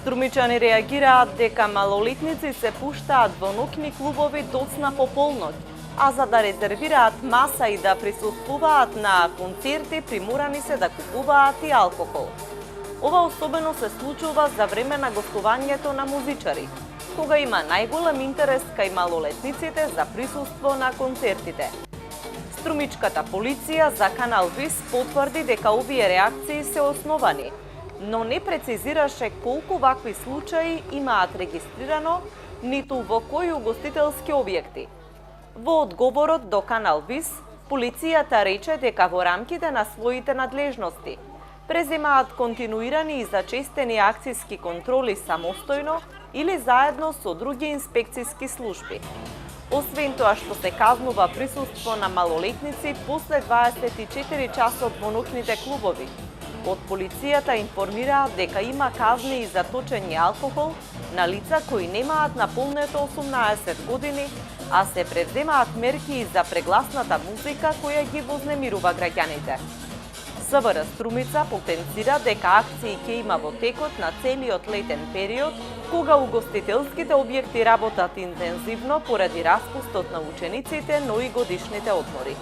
Струмичани реагираат дека малолетници се пуштаат во ноќни клубови доцна по полноќ, а за да резервираат маса и да присуствуваат на концерти, приморани се да купуваат и алкохол. Ова особено се случува за време на гостувањето на музичари, кога има најголем интерес кај малолетниците за присуство на концертите. Струмичката полиција за Канал Вис потврди дека овие реакции се основани, но не прецизираше колку вакви случаи имаат регистрирано, ниту во кои угостителски објекти. Во одговорот до Канал Вис, полицијата рече дека во рамките на своите надлежности преземаат континуирани и зачестени акцијски контроли самостојно или заедно со други инспекцијски служби. Освен тоа што се казнува присуство на малолетници после 24 часот во ноќните клубови, од полицијата информираат дека има казни и за точење алкохол на лица кои немаат наполнето 18 години, а се превземаат мерки и за прегласната музика која ги вознемирува граѓаните. СВР Струмица потенцира дека акции ќе има во текот на целиот летен период, кога угостителските објекти работат интензивно поради распустот на учениците, но и годишните одмори.